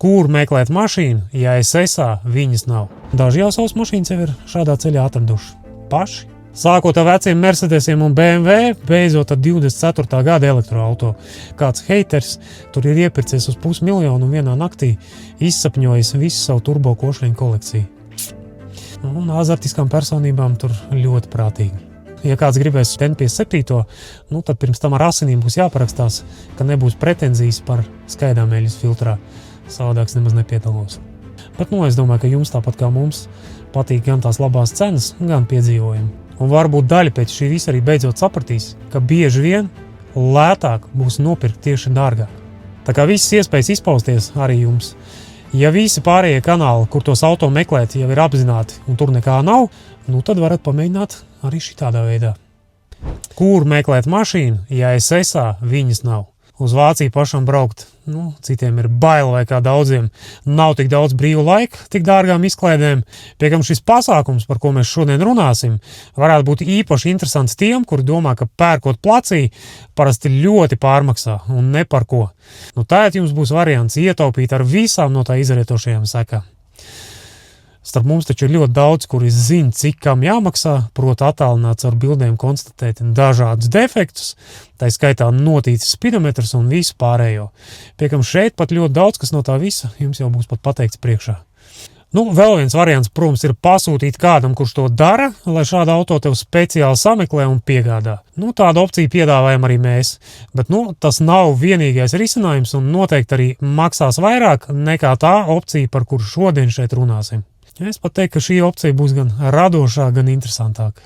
Kur meklēt mašīnu, ja SSA viņas nav? Daži jau savas mašīnas jau ir šādā ceļā atraduši. Paši. Sākot ar veciem Mercedesiem un BMW, beidzot ar 24. gada elektroauto. Kāds heiters tur ir iepircies uz 500 000 un vienā naktī izsapņojis visu savu turbo košļiņu kolekciju. Un azartiskām personībām tur ļoti prātīgi. Ja kāds gribēs N57, tad pirms tam ar asinīm būs jāparakstās, ka nebūs pretenzijas par skaidāmēļus filtrā. Savādāks nemaz nepiedalos. Bet es domāju, ka jums tāpat kā mums patīk gan tās labās cenas, gan piedzīvojumi. Un varbūt daļa pēc šī visa arī beidzot sapratīs, ka bieži vien lētāk būs nopirkt tieši dārgāk. Tā kā visas iespējas izpausties arī jums. Ja visi pārējie kanāli, kur tos auto meklēt, jau ir apzināti un tur nekā nav, tad varat pamēģināt arī šitādā veidā. Kur meklēt mašīnu, ja SSA viņas nav? Uz Vāciju pašam braukt, citiem ir bail vai kā daudziem. Nav tik daudz brīvu laika, tik dārgām izklaidēm. Piekam šis pasākums, par ko mēs šodien runāsim, varētu būt īpaši interesants tiem, kuri domā, ka pērkot placī parasti ļoti pārmaksā un ne par ko. Tātad jums būs variants ietaupīt ar visām no tā izrietošajām sekām. Starp mums taču ir ļoti daudz, kuri zina, cik kam jāmaksā, proti attālināts ar bildēm konstatēt dažādus defektus, tā skaitā notīcis spidometrs un visu pārējo. Piekam šeit pat ļoti daudz, kas no tā visa jums jau būs pat pateikts priekšā. Vēl viens variants, protams, ir pasūtīt kādam, kurš to dara, lai šādu auto tev speciāli sameklē un piegādā. Tādu opciju piedāvājam arī mēs, bet tas nav vienīgais risinājums un noteikti arī maksās vairāk nekā tā opcija, par kuru šodien šeit runāsim. Es pat teiktu, ka šī opcija būs gan radošā, gan interesantāka.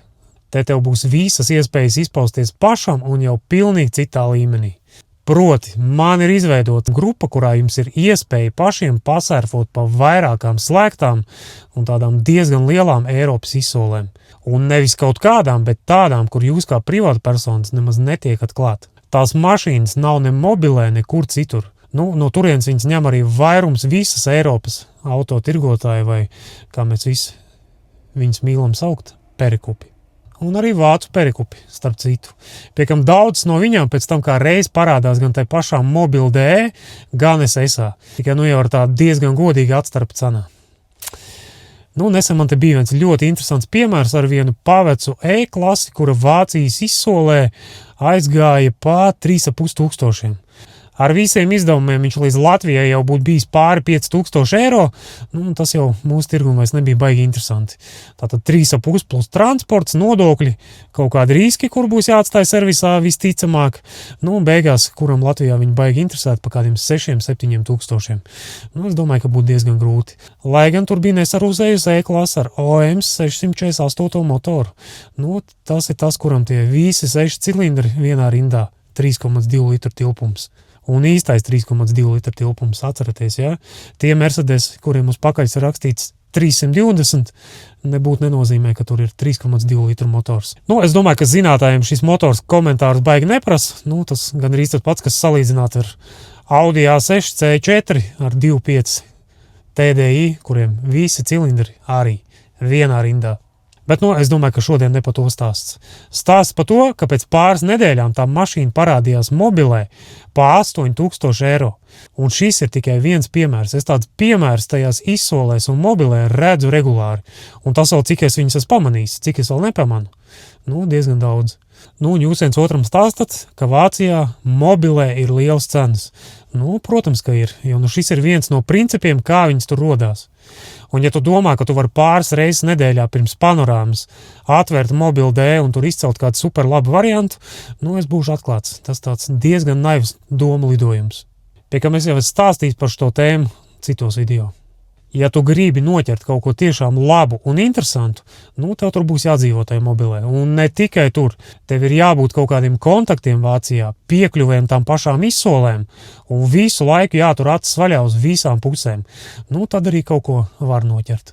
Te tev būs visas iespējas izpausties pašam un jau pilnīgi citā līmenī. Proti, man ir izveidota grupa, kurā jums ir iespēja pašiem pasērfot pa vairākām slēgtām un tādām diezgan lielām Eiropas izsolēm. Un nevis kaut kādām, bet tādām, kur jūs kā privāta personas nemaz netiekat klāt. Tās mašīnas nav ne mobilē, nekur citur. No turienes viņas ņem arī vairums visas Eiropas autotirgotāji vai, kā mēs visi viņas mīlam saukt, perikupi. Un arī vācu perikupi, starp citu. Piekam daudz no viņām pēc tam kā reiz parādās gan tai pašām Mobil.de, gan SSA. Tikai jau ar tā diezgan godīgi atstarpa cenā. Nesen man te bija viens ļoti interesants piemērs ar vienu pavecu E-klasi, kura Vācijas izsolē aizgāja pa 3500. Ar visiem izdevumiem viņš līdz Latvijai jau būtu bijis pāri 5000 eiro, tas jau mūsu tirgum vairs nebija baigi interesanti. Tātad 3,5 plus transports, nodokļi, kaut kādi riski, kur būs jāatstāj servisā visticamāk, beigās, kuram Latvijā viņi baigi interesēti pa kādiem 6-7 tūkstošiem. Es domāju, ka būtu diezgan grūti. Lai gan tur bija nesarūzējusi E-klasa ar OMS 648 motoru. Tas ir tas, kuram tie visi 6 cilindri vienā rindā, 3,2 litru tilpums. Un īstais 3,2 litru tilpums, atceraties, ja? Tie Mercedes, kuriem uz pakaļs ir rakstīts 320, nebūtu nenozīmē, ka tur ir 3,2 litru motors. Es domāju, ka zinātājiem šis motors komentārus baigi neprasa. Tas gan arī tas pats, kas salīdzināt ar Audi A6 C4 ar 2.5 TDI, kuriem visi cilindri arī vienā rindā. Bet es domāju, ka šodien ne par to stāsts. Stāsts par to, ka pēc pāris nedēļām tā mašīna parādījās mobilē pa 8000 eiro. Un šis ir tikai viens piemērs. Es tāds piemērs tajās izsolēs un mobilē redzu regulāri. Un tas vēl cik es viņus esmu pamanījis, cik es vēl nepamanu. Diezgan daudz. Jūs viens otram stāstat, ka Vācijā mobilē ir liels cenas. Protams, ka ir, jo šis ir viens no principiem, kā viņas tur rodās. Un ja tu domā, ka tu vari pāris reizes nedēļā pirms panorāmas atvērt Mobil.de un tur izcelt kādu super labu variantu, es būšu atklāts. Tas tāds diezgan naivs domu lidojums. Pie kā mēs jau esam stāstījis par šo tēmu citos video. Ja tu gribi noķert kaut ko tiešām labu un interesantu, tev tur būs jādzīvot tajā mobilē. Un ne tikai tur. Tev ir jābūt kaut kādiem kontaktiem Vācijā, piekļuvēm tām pašām izsolēm, un visu laiku jātur acis vaļā uz visām pusēm. Tad arī kaut ko var noķert.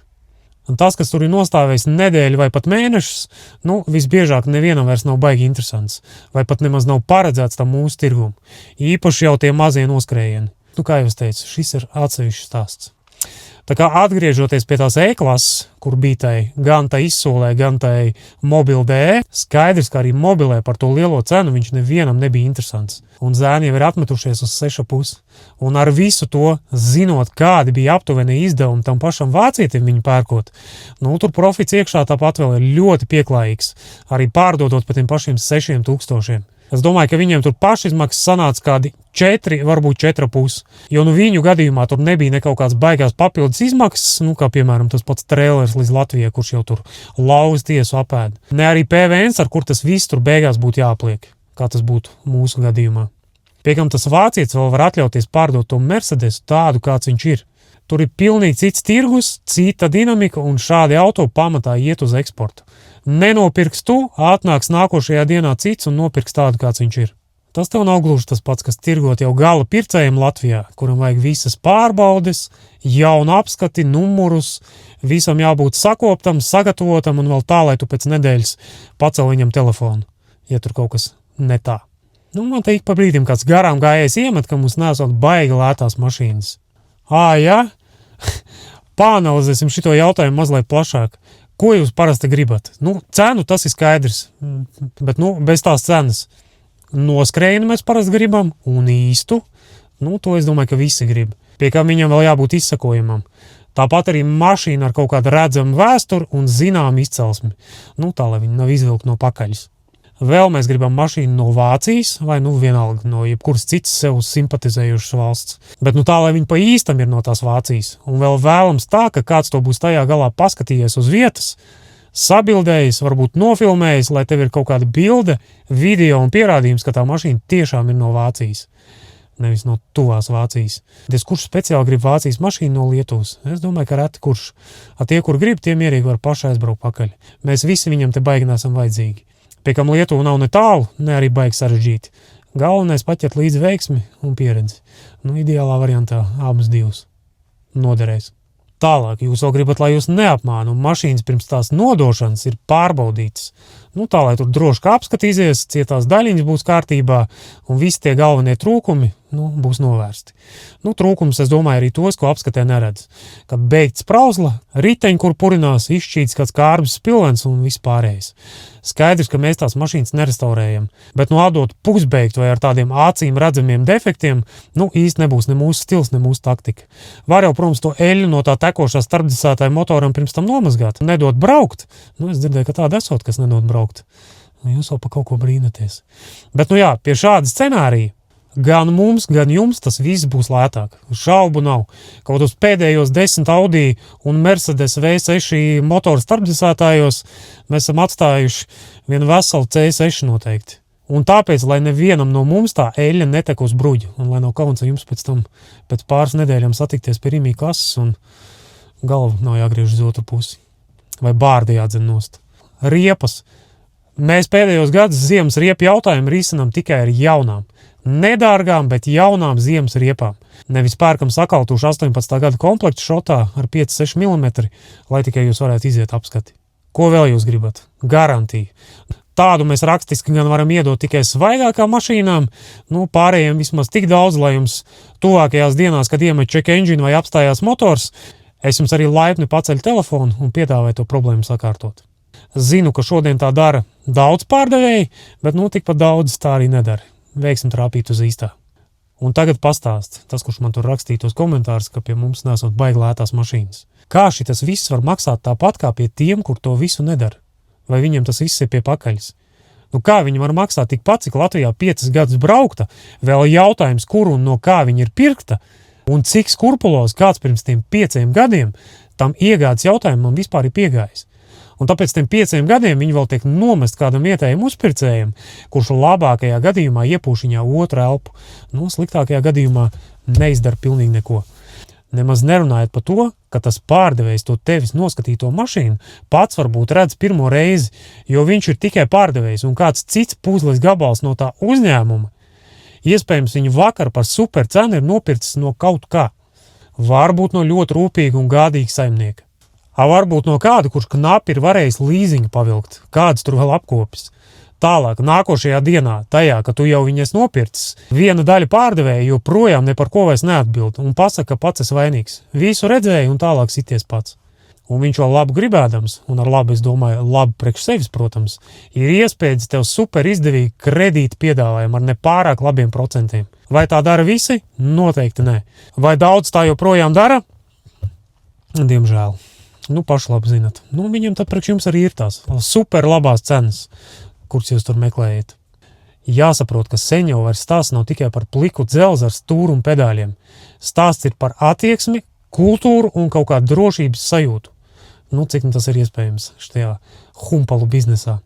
Un tas, kas tur ir nostāvējis nedēļu vai pat mēnešus, visbiežāk nevienam vairs nav baigi interesants. Vai pat nemaz nav paredzēts tam mūsu tirgum. Īpaši jau tie mazie noskrējieni. Kā jau es teicu, šis ir atsevišķs stāsts. Tā kā atgriežoties pie tās E-klases, kur bija tai gan tā izsolē, gan tai Mobil.de, skaidrs, ka arī mobilē par to lielo cenu viņš nevienam nebija interesants. un zēni jau ir atmetušies uz 6,5. Un ar visu to, zinot, kādi bija aptuveni izdevumi tam pašam vācietim viņu pērkot, tur profits iekšā tāpat vēl ir ļoti pieklājīgs, arī pārdodot par tiem pašiem 6,000. Es domāju, ka viņiem tur pašizmaksas sanāca kādi 4, varbūt 4,5. Jo viņu gadījumā tur nebija ne kaut kāds baigās papildus izmaksas, kā piemēram tas pats trailers līdz Latvijai, kurš jau tur lauz tiesu apēd. Ne arī PVNs, ar kur tas viss tur beigās būtu jāpliek, kā tas būtu mūsu gadījumā. Piekam tas vācietis vēl var atļauties pārdot to Mercedes tādu, kāds viņš ir. Tur ir pilnīgi cits tirgus, cita dinamika, un šādi auto pamatā iet uz eksportu. Nenopirks tu, atnāks nākošajā dienā cits un nopirks tādu, kāds viņš ir. Tas tev nav gluži tas pats, kas tirgot jau gala pircējiem Latvijā, kuram vajag visas pārbaudes, jaunu apskati, numurus, visam jābūt sakoptam, sagatavotam un vēl tā, lai tu pēc nedēļas pacel viņam telefonu, ja tur kaut kas ne tā. Man te ik pa brīdim kāds garām gājējs iemet, ka mums nesot baigi lētās mašīnas. Jā? Pāanalizēsim šito jautājumu mazliet plašāk. Ko jūs parasti gribat? Cenu tas ir skaidrs, bet bez tās cenas. Noskrējienu mēs parasti gribam un īstu, to es domāju, ka visi grib. Pie kā viņam vēl jābūt izsakojamam. Tāpat arī mašīna ar kaut kādu redzamu vēsturi un zināmu izcelsmi. Tā, lai viņi nav izvilkt no pakaļas. Vēl mēs gribam mašīnu no Vācijas vai vienalga no jebkuras citas sev simpatizējušas valsts. Bet tā, lai viņi pa īstam ir no tās Vācijas. Un vēl vēlams tā, ka kāds to būs tajā galā paskatījies uz vietas, sabildējis, varbūt nofilmējis, lai tev ir kaut kāda bilde, video un pierādījums, ka tā mašīna tiešām ir no Vācijas. Nevis no tuvās Vācijas. Kurš speciāli grib Vācijas mašīnu no Lietuvas? Es domāju, ka reti kurš. Tie, kur grib, tie mierīgi var paši aizbraukt pakaļ. Mēs visi viņam te baigi nesam vajadzīgi. Pie kam Lietuva nav ne tālu, ne arī baigi sarežģīti. Galvenais paķert līdz veiksmi un pieredzi. Ideālā variantā abas divas noderēs. Tālāk, jūs vēl gribat, lai jūs neapmāna, un mašīnas pirms tās nodošanas ir pārbaudītas. Tā, lai tur droši kā apskatīsies, cietās daļiņas būs kārtībā, un visi tie galvenie trūkumi būs novērsti. Trūkums, es domāju, arī tos, ko apskatē neredz. Kad beigts sprauzla, riteņi, kur purinās, izšķīts kāds kārbis spilvens un viss pārējais. Skaidrs, ka mēs tās mašīnas nerestaurējam, bet atdot pusbeigt vai ar tādiem acīm redzamiem defektiem, īsti nebūs ne mūsu stils, ne mūsu taktika. Var jau, protams, to eļļu no tā tekošā starpdzesētāja motoram pirms tam nomazgāt, nedot braukt. Es dzirdēju, ka tāda esot, kas nedot braukt. Jūs jau pa kaut ko brīnaties. Bet, pie šāda scenārija gan mums, gan jums tas viss būs lētāk. Šaubu nav. Kaut uz pēdējos 10 Audi un Mercedes V6 motoru starpdzesētājos mēs esam atstājuši vienu veselu C6 noteikti. Un tāpēc, lai nevienam no mums tā eļļa netek uz bruģi, un lai nav kauns jums pēc pāris nedēļām satikties pie Rimī kases un galvu nav jāgriež uz otru pusi. Vai bārdi jādzen nost. Riepas. Mēs pēdējos gadus ziemas riepu jautājumu risinām tikai ar jaunām. Nedārgām, bet jaunām ziemas riepām. Nevis pērkam sakaltuši 18. gada komplektu šotā ar 5-6 mm, lai tikai jūs varētu iziet apskati. Ko vēl jūs gribat? Garantija. Tādu mēs rakstiski gan varam iedot tikai svaigākām mašīnām, pārējiem vismaz tik daudz, lai jums tuvākajās dienās, kad iemet check engine vai apstājās motors, es jums arī laipni paceļu telefonu un piedāvāju to problēmu sakārtot. Zinu, ka šodien tā dara daudz pārdevēji, bet tikpat daudz tā arī nedara. Veiksim trāpīt uz īstā. Un tagad pastāst, tas, kurš man tur rakstīja tos komentārus, ka pie mums nesot baigi lētās mašīnas. Kā šitas viss var maksāt tāpat kā pie tiem, kur to visu nedara? Vai viņiem tas viss ir pie pakaļas? Kā viņi var maksāt tikpat, cik Latvijā 5 gadus braukta, vēl jautājums, kur un no kā viņi ir pirkta, un cik skurpulos kāds pirms tiem 5 gadiem tam iegādes jautājumam vispār ir piegājis. Un tāpēc tiem 5 gadiem viņi vēl tiek nomest kādam vietējiem uzpircējiem, kurš labākajā gadījumā iepūš viņā otru elpu. Sliktākajā gadījumā neizdara pilnīgi neko. Nemaz nerunājot par to, ka tas pārdevējs to tevis noskatīto mašīnu pats varbūt redz pirmo reizi, jo viņš ir tikai pārdevējs un kāds cits puzles gabals no tā uzņēmuma. Iespējams, viņu vakar par super cenu ir nopircis no kaut kā. Varbūt no ļoti rūpīga un gādīga saimnieka. Varbūt no kāda, kurš knapi ir varējis līziņu pavilkt, kāds tur vēl apkopis. Tālāk, nākošajā dienā, tajā, ka tu jau viņas nopircis, viena daļa pārdevēja joprojām ne par ko vairs neatbild un pasaka, ka pats esi vainīgs. Visu redzēja un tālāk sities pats. un viņš jau labu gribēdams, un ar labu es domāju, labu priekš sevis, protams, ir iespējas tev super izdevīgi kredīti piedāvājumu ar nepārāk labiem procentiem. Vai tā dara visi? Noteikti nē. Vai daudz tā joprojām dara? Diemžēl. Paši labi zinat. Viņiem tad priekš jums arī ir tās super labās cenas, kuras jūs tur meklējat. Jāsaprot, ka sen jau vairs stāsts nav tikai par pliku dzelzi ar stūru un pedāļiem. Stāsts ir par attieksmi, kultūru un kaut kādu drošības sajūtu. Cik tas ir iespējams šajā humpalu biznesā.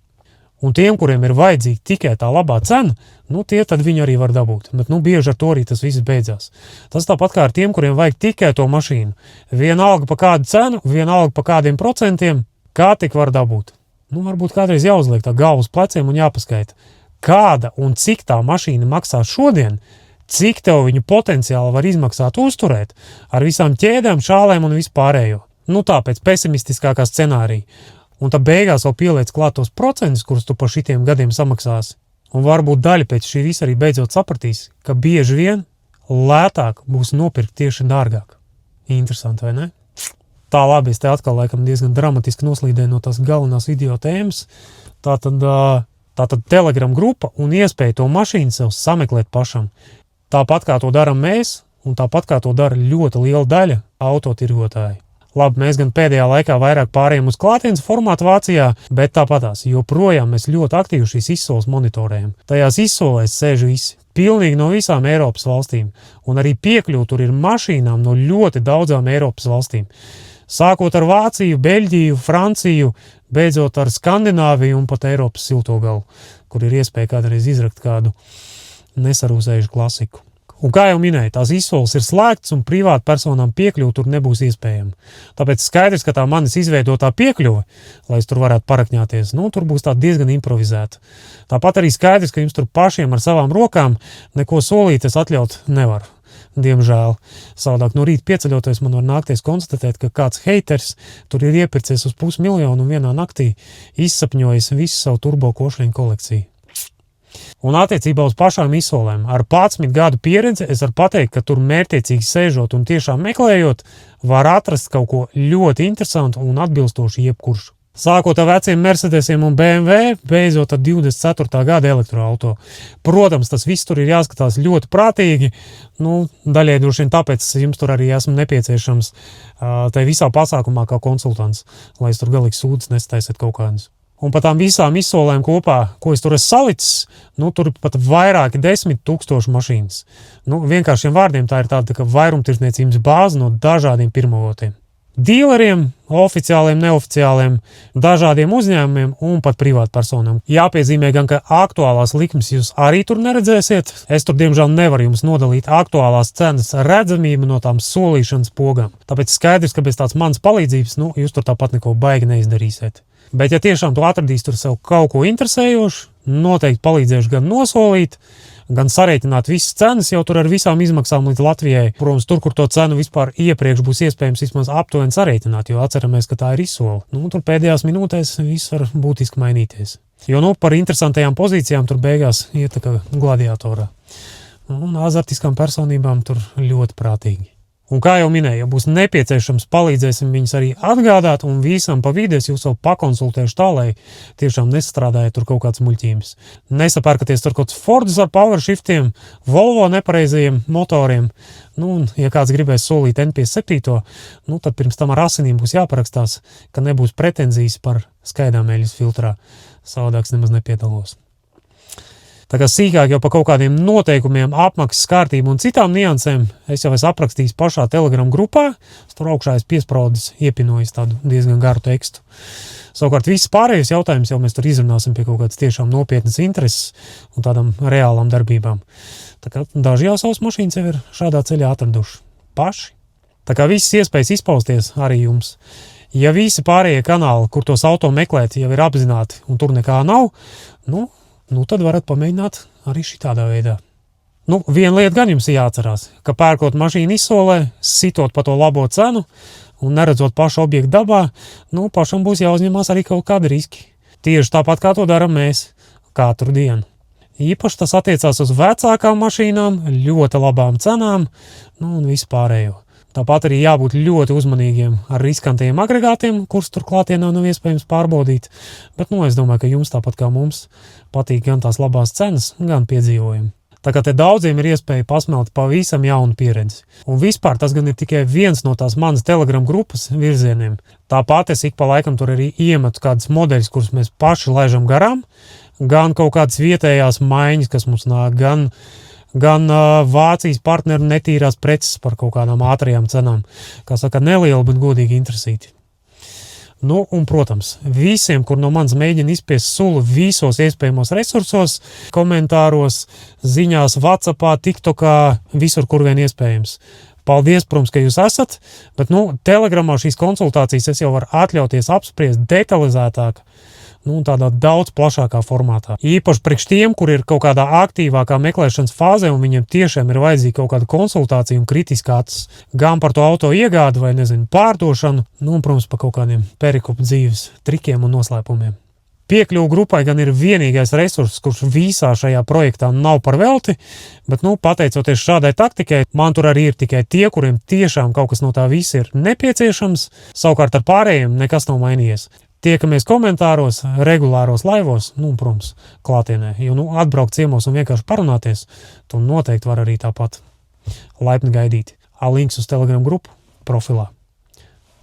Un tiem, kuriem ir vajadzīga tikai tā labā cena, tie tad viņi arī var dabūt. Bet bieži ar to arī tas viss beidzās. Tas tāpat kā ar tiem, kuriem vajag tikai to mašīnu. Vienalga pa kādu cenu, vienalga pa kādiem procentiem, kā tik var dabūt. Varbūt kādreiz jāuzliek tā galva uz pleciem un jāpaskaita, kāda un cik tā mašīna maksā šodien, cik tev viņu potenciāli var izmaksāt uzturēt ar visām ķēdēm, šālēm un vispārējo. Tāpēc pesimistiskākā scenārija. Un tad beigās vēl pieliec klāt tos procentus, kurus tu pa šitiem gadiem samaksāsi. Un varbūt daļa pēc šī visa arī beidzot sapratīs, ka bieži vien lētāk būs nopirkt tieši dārgāk. Interesanti, vai ne? Tā labi, es te atkal laikam diezgan dramatiski noslīdēju no tās galvenās video tēmas. Tātad Telegram grupa un iespēja to mašīnu sev sameklēt pašam. Tāpat kā to daram mēs, un tāpat kā to dara ļoti liela daļa autotirgotāji. Labi, mēs gan pēdējā laikā vairāk pārējām uz klātienes formātu Vācijā, bet tāpatās joprojām mēs ļoti aktīvi šīs izsoles monitorējam. Tajās izsolēs sēž visi, pilnīgi no visām Eiropas valstīm, un arī piekļūt tur ir mašīnām no ļoti daudzām Eiropas valstīm. Sākot ar Vāciju, Beļģiju, Franciju, beidzot ar Skandināviju un pat Eiropas silto galu, kur ir iespēja kādreiz izrakt kādu nesarūsējušu klasiku. Un kā jau minēju, tās izsoles ir slēgtas un privāti personām piekļūt tur nebūs iespējama. Tāpēc skaidrs, ka tā manis izveidotā piekļuve, lai es tur varētu parakņāties, tur būs tā diezgan improvizēta. Tāpat arī skaidrs, ka jums tur pašiem ar savām rokām neko solīt es atļaut nevaru. Diemžēl. Savādāk no rīta pieceļoties man var nākties konstatēt, ka kāds heiters tur ir iepircies uz 500 000 un vienā naktī izsapņojis visu savu turbo košļiņu kolekciju. Un attiecībā uz pašām izsolēm, ar 11 gadu pieredzi es varu pateikt, ka tur mērķiecīgi sēžot un tiešām meklējot, var atrast kaut ko ļoti interesantu un atbilstoši jebkurš. Sākot ar veciem Mercedesiem un BMW, beidzot ar 24. gada elektroauto. Protams, tas viss tur ir jāskatās ļoti prātīgi, daļai droši vien tāpēc jums tur arī esmu nepieciešams tai visā pasākumā kā konsultants, lai es tur galīgi sūdzes nestaisiet kaut kādas. Un par tām visām izsolēm kopā, ko es tur esmu salicis, tur pat vairāki 10 000 mašīnas. Vienkāršiem vārdiem tā ir tāda kā vairumtirdzniecības bāze no dažādiem pirmavotiem. Dīleriem, oficiāliem, neoficiāliem, dažādiem uzņēmumiem un pat privātpersonām. Jāpiezīmē gan, ka aktuālās likmes jūs arī tur neredzēsiet. Es tur, diemžēl, nevaru jums nodalīt aktuālās cenas redzamību no tām solīšanas pogām. Tāpēc skaidrs, ka bez tāds manas palīdzības, jūs tur tāpat neko baigi neizdarīsiet. Bet, ja tiešām tu atradīsi tur sev kaut ko interesējošu, noteikti palīdzēšu gan nosolīt, gan sareiķināt visas cenas jau tur ar visām izmaksām līdz Latvijai. Protams, tur, kur to cenu vispār iepriekš būs iespējams vismaz aptuveni sareiķināt, jo atceramies, ka tā ir izsole. Tur pēdējās minūtēs viss var būtiski mainīties. Jo, par interesantajām pozīcijām tur beigās iet tā kā gladiatorā. Un azartiskām personībām tur ļoti prātīgi. Un kā jau minēju, ja būs nepieciešams, palīdzēsim viņus arī atgādāt un visam pa vidu es jūs jau pakonsultēšu tā, lai tiešām nestrādājiet tur kaut kāds muļķības. Nesapērkaties tur kaut kāds Fordus ar power shiftiem, Volvo nepareizajiem motoriem. Un, ja kāds gribēs solīt N57, tad pirms tam ar asinīm būs jāparakstās, ka nebūs pretenzijas par skaidāmēļas filtrā. Savādāks nemaz nepiedalos. Tā kā sīkāk jau par kaut kādiem noteikumiem, apmaksas kārtību un citām niansēm es jau esmu aprakstījis pašā Telegram grupā. Tur augšā es piespraudis, iepinojis tādu diezgan garu tekstu. Savukārt visas pārējos jautājumus jau mēs tur izrunāsim pie kaut kādas tiešām nopietnas intereses un tādām reālām darbībām. Tā kā daži jau savas mašīnas jau ir šādā ceļā atraduši paši. Tā kā visas iespējas izpausties arī jums. Ja visi pārējie kanāli, kur tos auto meklēt, jau ir apzināti un tur nekā nav, tad varat pamēģināt arī šitādā veidā. Viena lieta gan jums jāatcerās, ka pērkot mašīnu izsolē, sitot pa to labo cenu un neredzot pašu objektu dabā, pašam būs jāuzņemās arī kaut kādi riski. Tieši tāpat kā to daram mēs katru dienu. Īpaši tas attiecās uz vecākām mašīnām, ļoti labām cenām, un visu pārējo. Tāpat arī jābūt ļoti uzmanīgiem ar riskantiem agregātiem, kurus tur klātienē nav iespējams pārbaudīt. Bet, es domāju, ka jums tāpat kā mums patīk gan tās labās cenas, gan piedzīvojumi. Tā kā te daudziem ir iespēja pasmelt pavisam jaunu pieredzi. Un vispār tas gan ir tikai viens no tās manas Telegram grupas virzieniem. Tāpat es ik pa laikam tur arī iemetu kādas modeļus, kurus mēs paši laižam garām, gan kaut kādas vietējās maiņas, kas mums nāk, gan Vācijas partneru netīrās preces par kaut kādām ātrajām cenām. Kā saka, neliela, bet godīgi interesīti. Un, protams, visiem, kur no manis mēģina izspiest sulu visos iespējamos resursos, komentāros, ziņās, WhatsAppā, TikTokā, visur, kur vien iespējams. Paldies, protams, ka jūs esat, bet, Telegramā šīs konsultācijas es jau varu atļauties apspriest detalizētāk, tādā daudz plašākā formātā. Īpaši priekš tiem, kur ir kaut kādā aktīvākā meklēšanas fāzē un viņiem tiešām ir vajadzīga kaut kāda konsultācija un kritiskā acis gan par to auto iegādi vai, pārdošanu, protams, par kaut kādiem perikupu dzīves trikiem un noslēpumiem. Piekļuvu grupai gan ir vienīgais resurss, kurš visā šajā projektā nav par velti, bet, pateicoties šādai taktikai, man tur arī ir tikai tie, kuriem tiešām kaut kas no tā visa ir nepieciešams, savukārt ar pārējiem nekas nav mainījies. Tiekamies komentāros, regulāros laivos, protams, klātienē, jo, atbraukt ciemos un vienkārši parunāties, tu noteikti var arī tāpat laipni gaidīt. Links uz Telegram grupu profilā.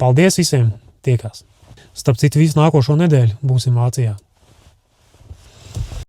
Paldies visiem, tiekās! Starp citu, visu nākošo nedēļu būsim Vācijā.